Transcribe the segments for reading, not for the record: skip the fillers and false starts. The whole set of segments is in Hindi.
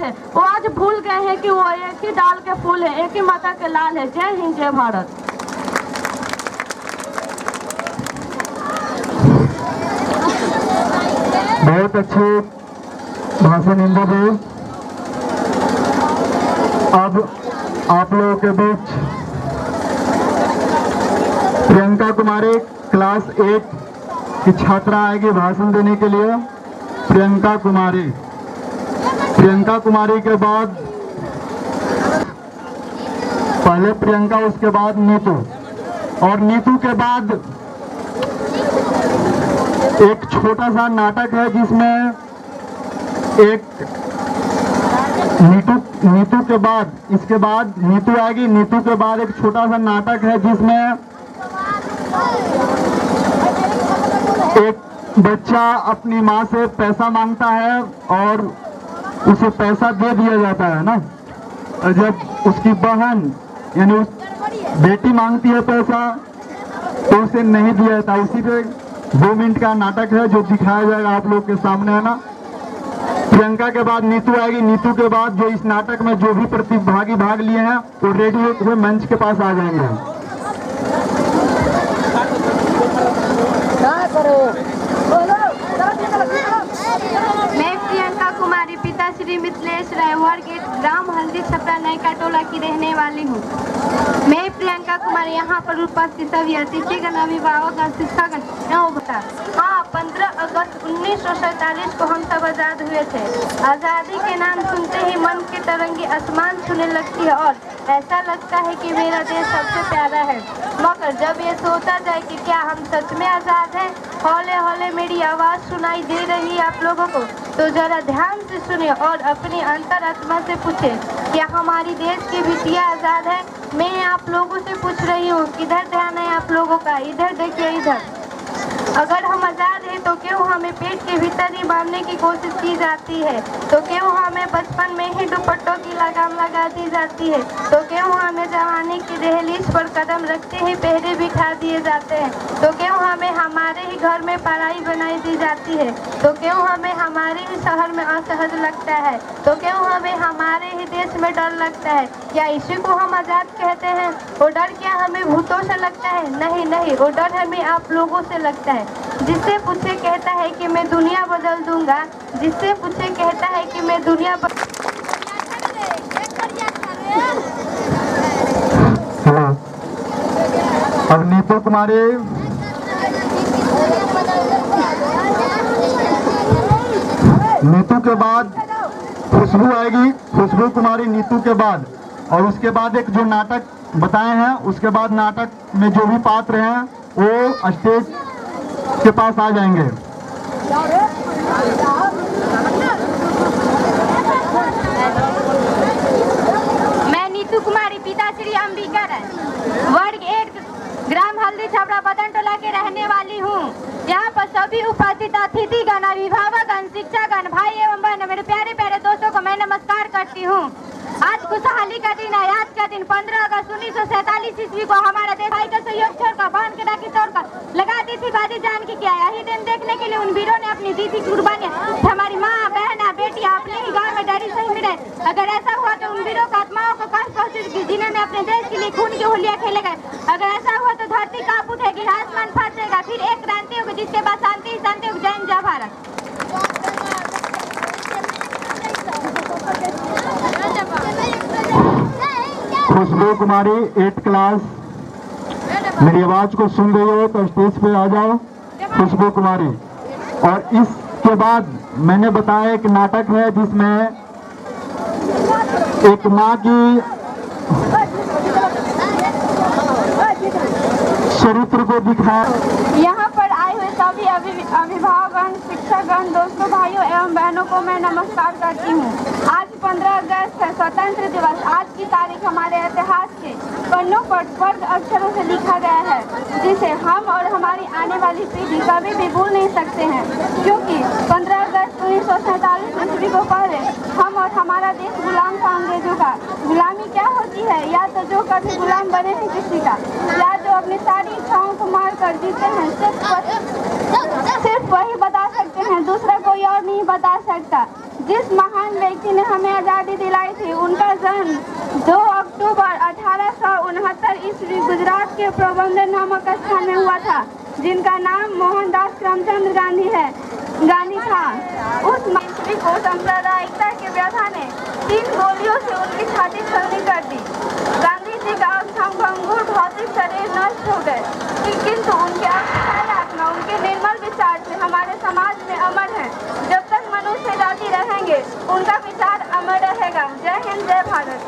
थे, वो आज भूल गए हैं कि वो एक ही डाल के फूल है, एक ही माता के लाल है। जय हिंद, जय भारत। बहुत अच्छे भाषण इंदु जी। अब आप लोगों के बीच प्रियंका कुमारी क्लास 8 की छात्रा आएगी भाषण देने के लिए। प्रियंका कुमारी के बाद पहले प्रियंका, उसके बाद नीतू, और नीतू के बाद एक छोटा सा नाटक है जिसमें एक नीतू के बाद, इसके बाद नीतू आएगी। नीतू के बाद एक छोटा सा नाटक है जिसमें एक बच्चा अपनी माँ से पैसा मांगता है और उसे पैसा दे दिया जाता है ना। और जब उसकी बहन यानी उस बेटी मांगती है पैसा तो उसे नहीं दिया जाता। उसी पे 2 मिनट का नाटक है जो दिखाया जाएगा आप लोग के सामने, है ना। प्रियंका के बाद नीतू आएगी। नीतू के बाद जो इस नाटक में जो भी प्रतिभागी भाग लिए हैं वो रेडी हुए मंच के पास आ जाएंगे। मैं प्रियंका कुमारी, पिता श्री मिथिलेश राय, वार्ड 8, ग्राम हल्दी छपरा नयका टोला की रहने वाली हूँ। मैं प्रियंका कुमारी यहाँ पर उपस्थित सभी अतिथिगण, अभिभावक, शिक्षकगण एवं बता। हाँ, 15 अगस्त 1947 को हम सब आजाद हुए थे। आजादी के नाम सुनते ही मन की तरंगी आसमान छूने लगती है और ऐसा लगता है कि मेरा देश सबसे प्यारा है। मगर जब ये सोचा जाए कि क्या हम सच में आजाद हैं, हौले हौले मेरी आवाज सुनाई दे रही है आप लोगों को, तो जरा ध्यान से सुने और अपनी अंतरात्मा से पूछे, क्या हमारी देश की बिटिया आजाद है? मैं आप लोगों से पूछ रही हूँ, किधर ध्यान है आप लोगों का? इधर देखिए, इधर। अगर हम आजाद हैं तो क्यों हमें पेट के भीतर ही बांधने की कोशिश की जाती है? तो क्यों हमें बचपन में ही दुपट्टों की लगाम लगा दी जाती है? तो क्यों हमें जवानी की दहलीज पर कदम रखते ही पहरे बिठा दिए जाते हैं? तो क्यों हमें हमारे ही घर में पढ़ाई बनाई दी जाती है? तो क्यों हमें हमारे ही शहर में असहज लगता है? तो क्यों हमें हमारे ही देश में डर लगता है? क्या इसी को हम आजाद कहते हैं? वो डर क्या हमें भूतों से लगता है? नहीं, वो डर हमें आप लोगों से लगता है। जिससे पूछे कहता है कि मैं दुनिया बदल दूंगा, जिससे पूछे कहता है कि मैं दुनिया अब नीतू कुमारी नीतू के बाद खुशबू आएगी। खुशबू कुमारी नीतू के बाद, और उसके बाद एक जो नाटक बताए हैं उसके बाद नाटक में जो भी पात्र हैं वो स्टेज के पास आ जाएंगे। मैं नीतू कुमारी, पिता श्री अंबिका राय, वार्ड 8, ग्राम हल्दी छपरा बदन टोला के रहने वाली हूँ। यहाँ पर सभी उपस्थित अतिथिगण, अभिभावकगण, शिक्षकगण, भाई एवं बहन, मेरे प्यारे प्यारे दोस्तों को मैं नमस्कार करती हूँ। आज खुशहाली का दिन है। आज का दिन 15 अगस्त 1947 ईस्वी को हमारा देश भाई का सहयोग छोड़कर, बहन के डाकी तोड़कर लगाती थी बाजी जान की क्या। यही दिन देखने के लिए उन वीरों ने अपनी दी थी कुर्बानियां। हमारी माँ, बहना, बेटियां अपने ही गाँव में डरी सही मिले। अगर ऐसा हुआ तो उन वीरों का आत्माओं को कष्ट पहुंचेगी जिन्होंने अपने देश के लिए खून की होलियां खेले गए। अगर ऐसा हुआ तो धरती कांप उठेगी, आसमान फटेगा, फिर एक क्रांति होगी जिसके बाद शांति ही शांति होगी। जय हिंद, जय भारत। खुशबू कुमारी 8 क्लास, मेरी आवाज को सुन रही हो तो स्टेज पे आ जाओ। खुशबू कुमारी। और इसके बाद मैंने बताया एक नाटक है जिसमें एक माँ की चरित्र को दिखाया। यहाँ पर आए हुए सभी अभिभावकगण, शिक्षकगण, दोस्तों, भाइयों एवं बहनों को मैं नमस्कार करती हूँ। आज 15 अगस्त है, स्वतंत्र दिवस। आज की तारीख हमारे इतिहास के पन्नों पर स्वर्ग अक्षरों से लिखा गया है, जिसे हम और हमारी आने वाली पीढ़ी कभी भी भूल नहीं सकते हैं। क्योंकि 15 अगस्त 1947 ईस्वी को पहले हम और हमारा देश गुलाम था अंग्रेजों का। गुलामी क्या होती है? या तो जो कभी गुलाम बने हैं किसी का, या जो अपनी सारी इच्छाओं को मार कर जीते हैं। सिर्फ वही बता सकते हैं, दूसरा कोई और नहीं बता सकता। जिस महान व्यक्ति ने हमें आज़ादी दिलाई थी, उनका जन्म 2 अक्टूबर 1869 ईस्वी गुजरात के पोरबंदर नामक स्थान में हुआ था, जिनका नाम मोहनदास करमचंद गांधी था। उस मंत्री को सांप्रदायिकता के व्यथा ने 3 गोलियों से उनकी छाती छलनी कर दी। गांधी जी का भंगुर भौतिक शरीर नष्ट हो गए, किंतु उनके आत्मा, उनके निर्मल विचार से हमारे समाज में अमर है। जब तक मनुष्य जाति रहेंगे, उनका विचार अमर रहेगा। जय हिंद, जय भारत।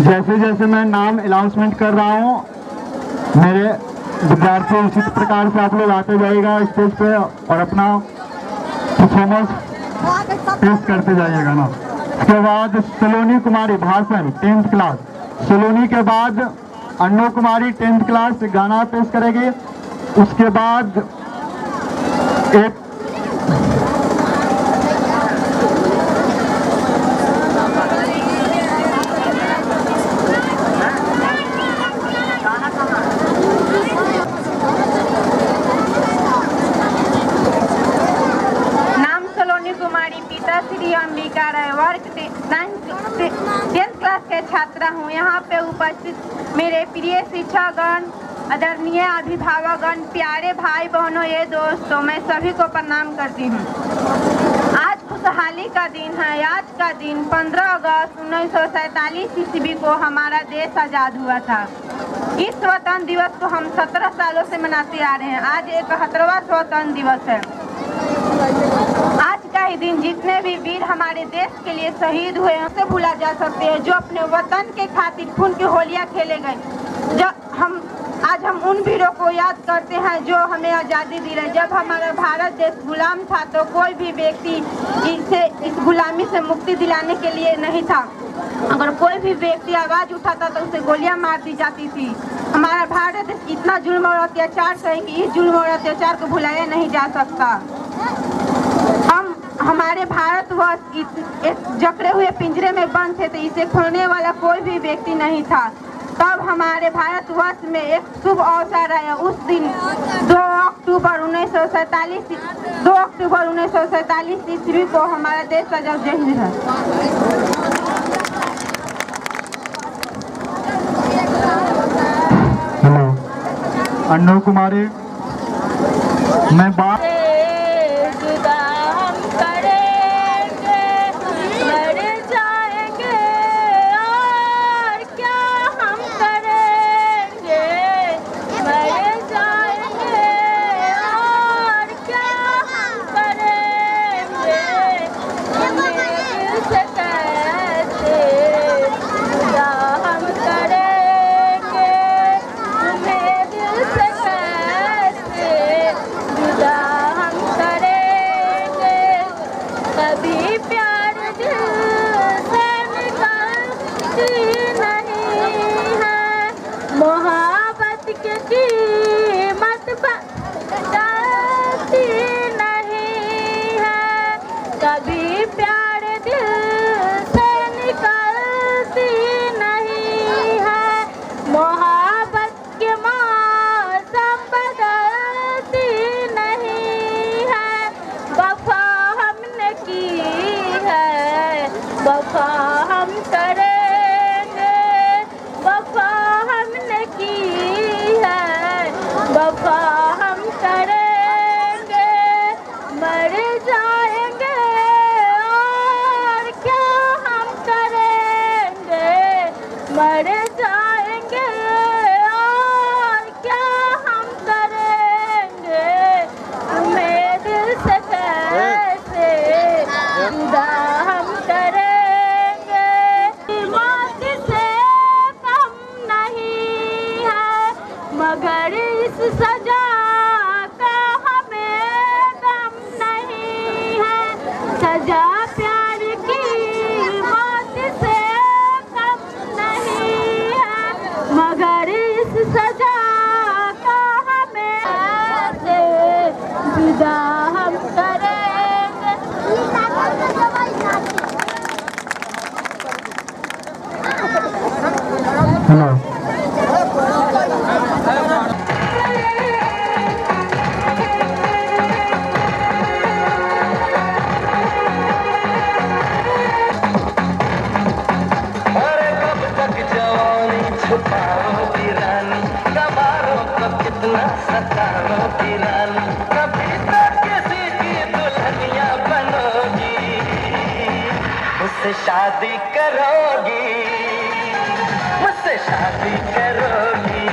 जैसे जैसे मैं नाम अनाउंसमेंट कर रहा हूँ, मेरे विद्यार्थी उचित प्रकार से आप लोग आते जाइएगा स्टेज पे और अपना परफॉर्मेंस पेश करते जाइएगा ना। उसके बाद सलोनी कुमारी भाषण 10th क्लास, सलोनी के बाद अन्नू कुमारी 10th क्लास गाना पेश करेगी। उसके बाद एक छात्रा हूँ। यहाँ पे उपस्थित मेरे प्रिय शिक्षकगण, आदरणीय अभिभावकगण, प्यारे भाई बहनों, ये दोस्तों, मैं सभी को प्रणाम करती हूँ। आज खुशहाली का दिन है। आज का दिन 15 अगस्त 1947 ईस्वी को हमारा देश आज़ाद हुआ था। इस स्वतंत्र दिवस को हम 17 सालों से मनाते आ रहे हैं। आज 71वां स्वतंत्र दिवस है। आज का ही दिन जितने भी वीर हमारे देश के लिए शहीद हुए हैं उसे भूला जा सकते हैं, जो अपने वतन के खातिर खून की होलियां खेले गए। जब हम आज हम उन वीरों को याद करते हैं जो हमें आज़ादी दिलाई। जब हमारा भारत देश गुलाम था तो कोई भी व्यक्ति इस गुलामी से मुक्ति दिलाने के लिए नहीं था। अगर कोई भी व्यक्ति आवाज़ उठाता तो उसे गोलियां मार दी जाती थी। हमारा भारत देश इतना जुल्म और अत्याचार सहे कि इस जुल्म और अत्याचार को भुलाया नहीं जा सकता। हमारे भारतवर्ष एक जकड़े हुए पिंजरे में बंद थे तो इसे खोलने वाला कोई भी व्यक्ति नहीं था। तब हमारे भारतवर्ष में एक शुभ अवसर आया। उस दिन 2 अक्टूबर 1947 ईस्वी को हमारा देश आजाद है। हेलो अन्नू कुमारी, मैं बात शादी करोगी, मुझसे शादी करोगी,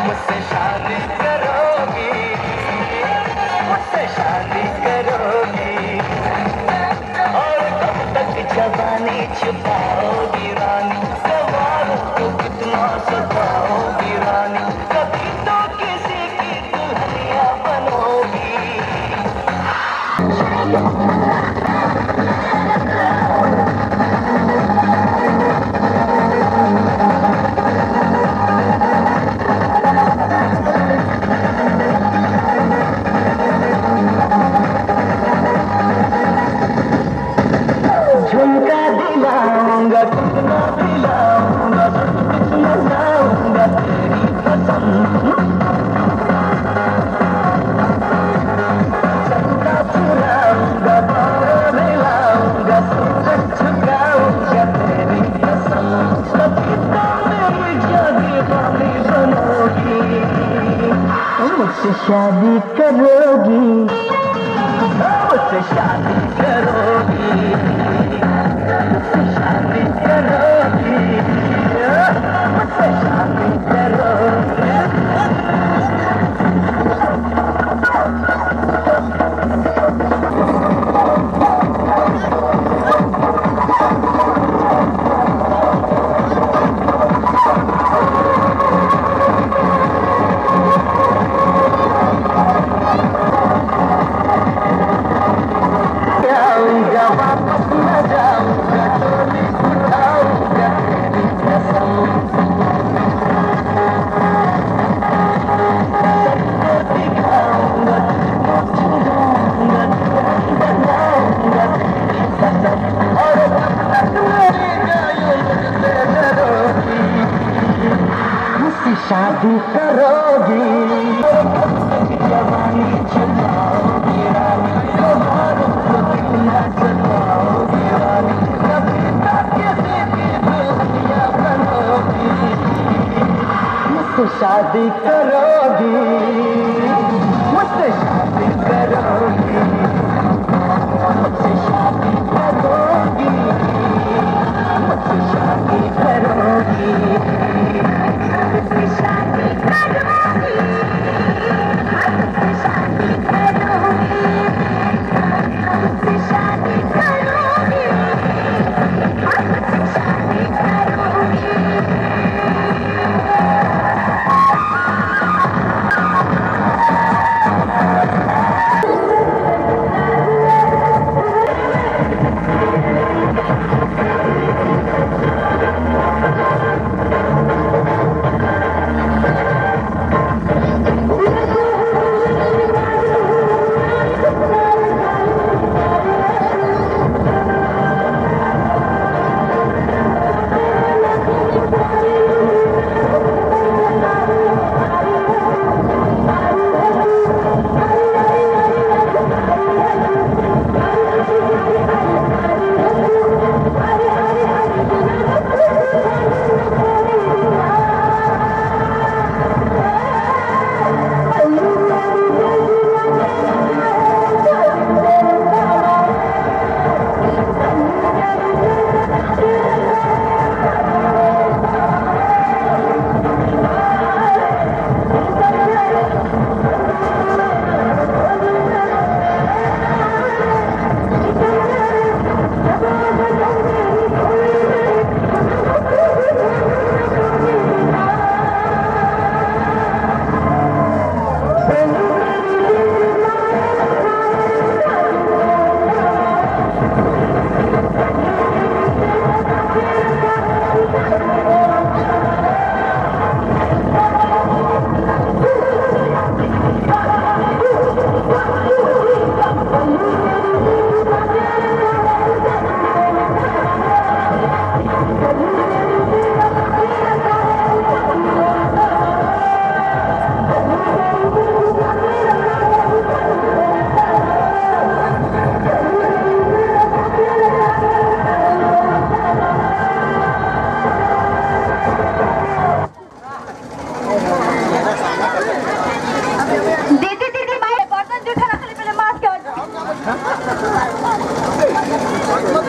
मुझसे शादी करोगी, मुझसे शादी करोगी। और कब तक जवानी छुपाओगी रानी, सवालों को कितना सताओगी रानी, कभी तो किसी की दुल्हनिया बनोगी। झुमका दिलाऊंगा, कितना दिलाऊंगा, कितना लाऊंगा तेरी कसम। चंदा चुराऊंगा, बार मिलाऊंगा, सूरज झुकाऊंगा तेरी कसम। कभी तो मेरी जागी वाली बनोगी, मुझसे शादी करोगी, मुझसे शादी करोगी, मुझसे शादी करोगी, मुझसे शादी करोगी। शादी करोगी जवानी चलाओगी रानी त्योहारों को दुनिया चलाओगी रानी कभी तक किसी की दुनिया बनोगी मुझसे शादी करोगी मुझसे शादी करोगी मुझसे शादी करोगी मुझसे शादी करोगी मुझसे शादी करोगी मुझसे शादी करोगी मुझसे शादी करोगी मुझसे शादी करोगी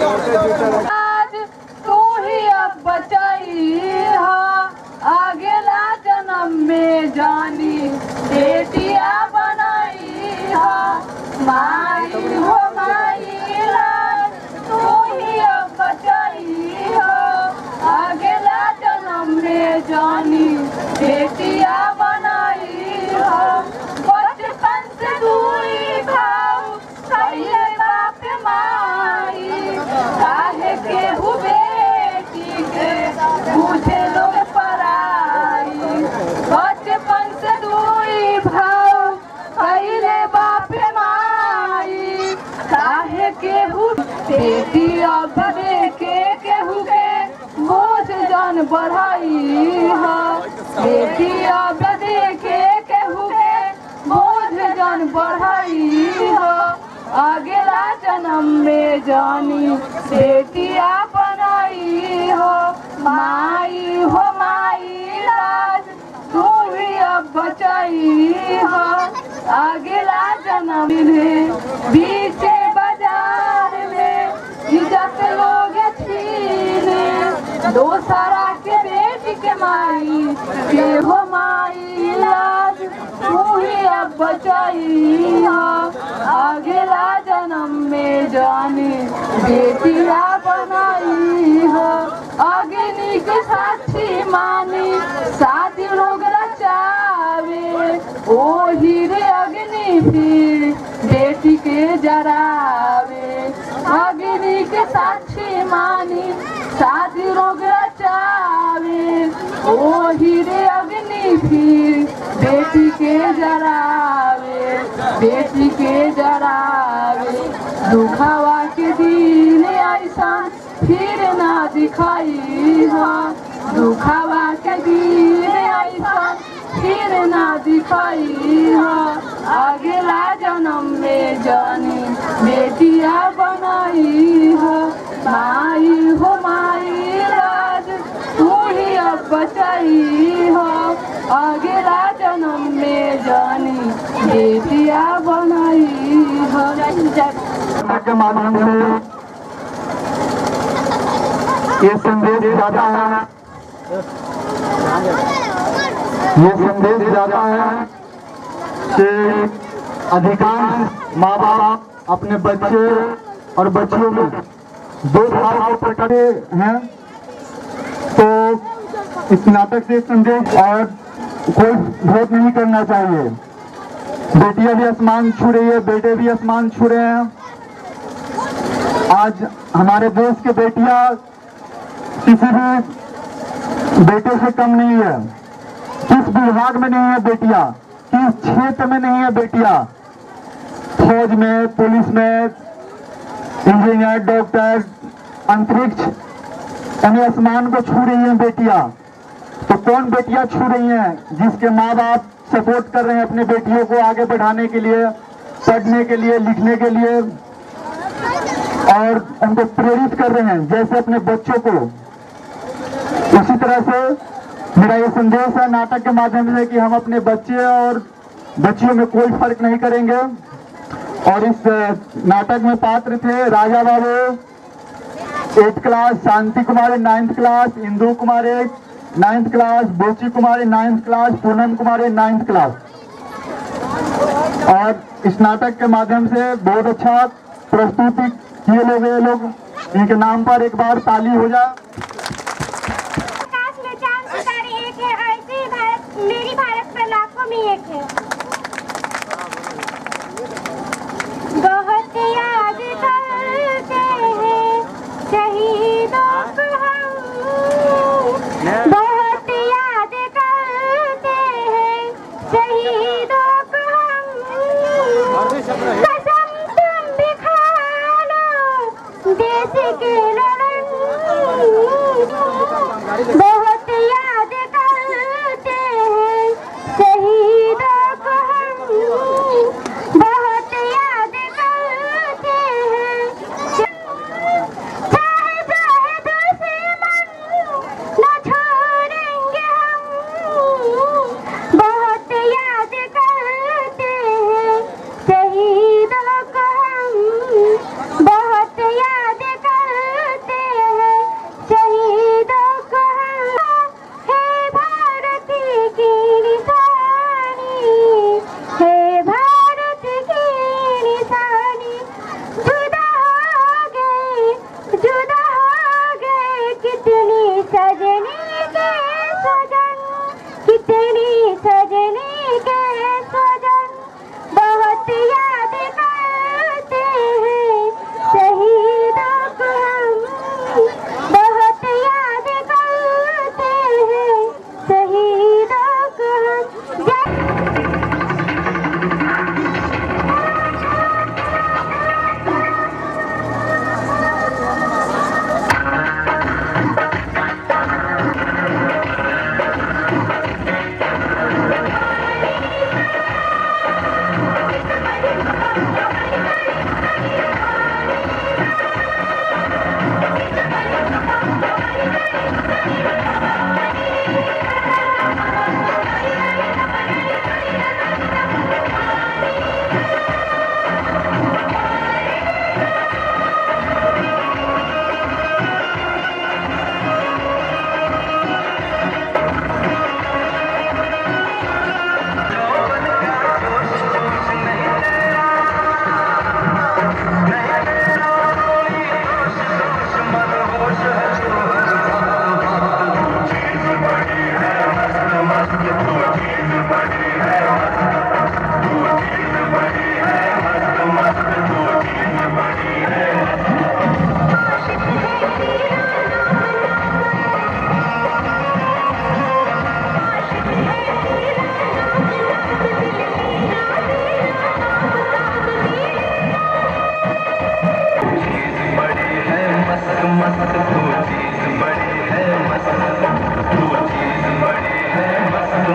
आज तू ही अब बचाई हा अगला जन्म में जानी बेटिया बनाई हा माई हो माई लाल तू ही अब बचाई हा अगला जन्म में जानी बेटिया बनाई हा बचपन से दूरी भाव सही बाप माई काहे के बेटी के पूछे लोग पराई बचपन से दूरी भाव पहले बाप माई काहे के बेटी अब के केहू के बोझ जान बढ़ाई हा बेटी अब के केहू के बोझ जान बढ़ाई हा अगला जन्म में जानी बेटिया बनाई हो माई लाज तू ही अब बचाई हो अगला जन्म में बीचे बाजार में इज्जत लोग छीने दोसरा के बेटी के माई के हो माई लाज तू ही अब बचाई हो अगला जन्म में जानी बेटिया बनाई हो अग्नि के साक्षी मानी शादी लोग रचावे ओ हीरे अग्नि फिर बेटी के जरावे अग्नि के साक्षी मानी शादी लोग रचावे ओ हीरे अग्नि फिर बेटी के जरावे बेटी के जरावे दुखावा के दिन ऐसा फिर ना दिखाई हा दुखावा के दिन ऐसा सिर ना दिखाई हो, अगला जन्म में जानी बेटिया बनाई हो। माई हो माई राज तू ही अब बचाई हो, अगला जन्म में जानी बेटिया बनाई हो। के माध्यम से ये संदेश जाता है, ये संदेश जाता है कि अधिकांश माँ बाप अपने बच्चे और बच्चियों में दो भाव को प्रकटे हैं। तो इस नाटक से संदेश और कोई भेद नहीं करना चाहिए। बेटियां भी आसमान छू रही है, बेटे भी आसमान छू रहे हैं। आज हमारे देश के बेटियां किसी भी बेटे से कम नहीं है। किस विभाग में नहीं है बेटियां, किस क्षेत्र में नहीं है बेटियां, फौज में, पुलिस में, इंजीनियर, डॉक्टर, अंतरिक्ष, यानी आसमान को छू रही हैं बेटियां। तो कौन बेटियां छू रही हैं? जिसके माँ बाप सपोर्ट कर रहे हैं अपने बेटियों को आगे बढ़ाने के लिए, पढ़ने के लिए, लिखने के लिए, और उनको प्रेरित कर रहे हैं जैसे अपने बच्चों को। उसी तरह से मेरा ये संदेश है नाटक के माध्यम से कि हम अपने बच्चे और बच्चियों में कोई फर्क नहीं करेंगे। और इस नाटक में पात्र थे राजा बाबू 8th क्लास, शांति कुमारी 9th क्लास, इंदु कुमारी 9th क्लास, बोची कुमारी 9th क्लास, पूनम कुमारी 9th क्लास। और इस नाटक के माध्यम से बहुत अच्छा प्रस्तुति किए लोग, ये लोग, इनके नाम पर एक बार ताली हो जाए। आकाश में चांद सितारे एक है, ऐसे ही भारत, मेरी भारत पर लाखों में एक है। बहुत याद करते हैं शहीदों को हम, बहुत याद करते हैं शहीदों को हम। कसम तुम भी खा लो देश के लड़न, बहुत याद करते हैं शहीदों को हम, बहुत याद करते हैं। चाहे चाहे दुश्मन न छोड़ेंगे हम, बहुत याद करते हैं शहीदों को हम, बहुत याद करते हैं शहीदों को हम। हे भारत की निशानी, हे भारत की निशानी, जुदा हो गए कितनी सजनी के सजन, कितनी सजनी के सजन। बहुत याद करते हैं शहीदों को हम, बहुत याद करते हैं शहीदों को हम।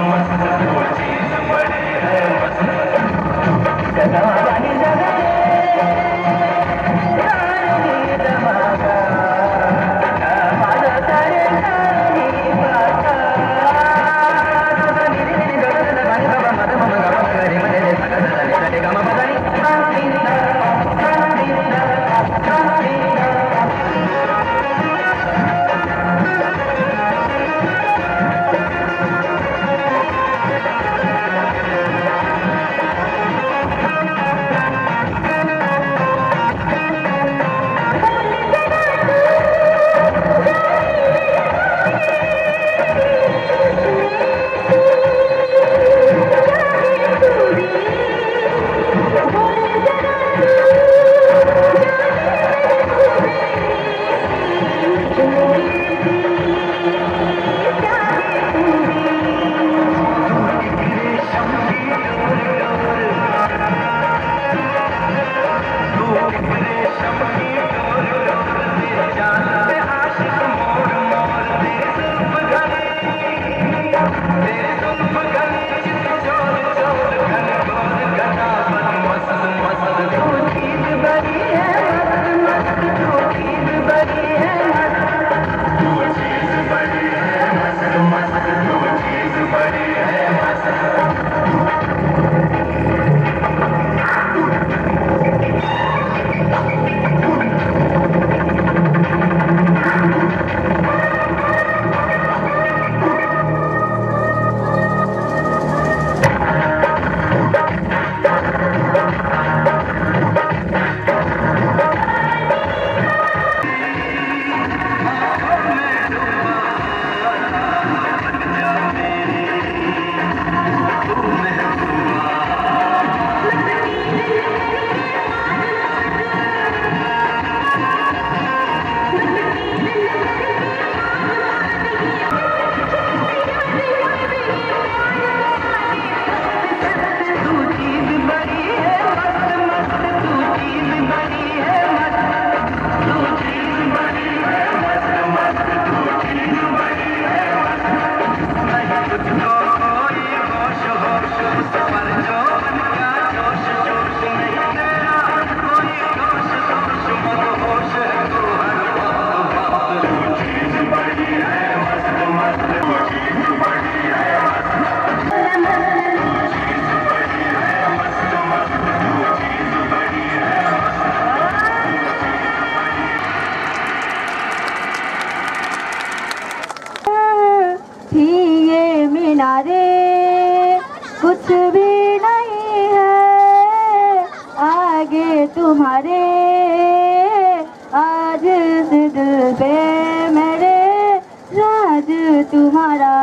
मस्त कुछ भी नहीं है आगे तुम्हारे, आज इस दिल पे मेरे राज तुम्हारा,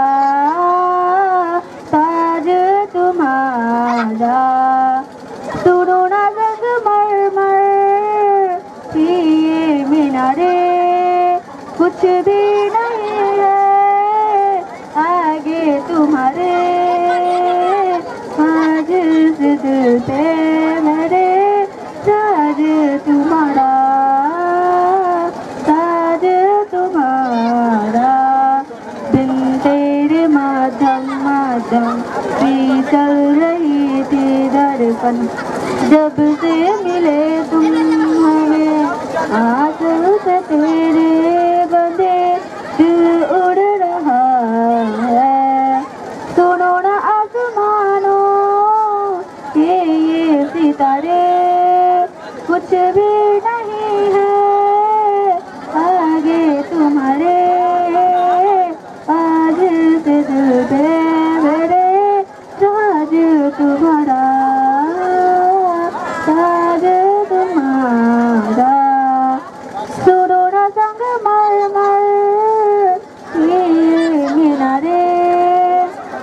ताज तुम्हारा। सुनो ना संगमरमर की ये मीनारे, कुछ भी नहीं है आगे तुम्हारे, आज इस दिल पे मेरे राज तुम्हारा, ताज तुम्हारा। दिन तेरे माधम माधम सी चल रही थी धड़कन, जब से मिले तुम हमें आंचल से तेरे बंधे दिल उड़ रहा है। सुनो ना आसमानों ये सितारे, कुछ भी नहीं है आगे तुम्हारे, आज से दिल पे मेरे राज तुम्हारा, ताज तुम्हारा। सुनो ना संगमरमर ये मीनारे,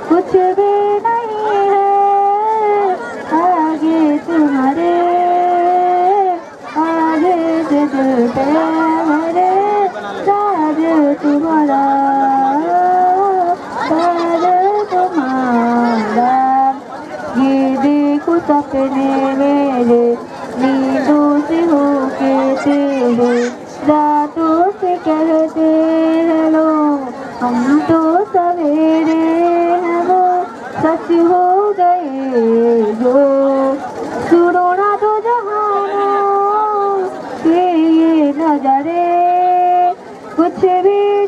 कुछ भी नहीं है आगे तुम्हारे, आगे से दिल पे मेरे राज तुम्हारा, ताज तुम्हारा। ये देखो सपने मेरे नींदों से होके तेरे, रातों से कहते हैं लोग हम तो सवेरे हैं वो सच हो गए जो। सुनो ना दो जहानों के ये नजारे, कुछ भी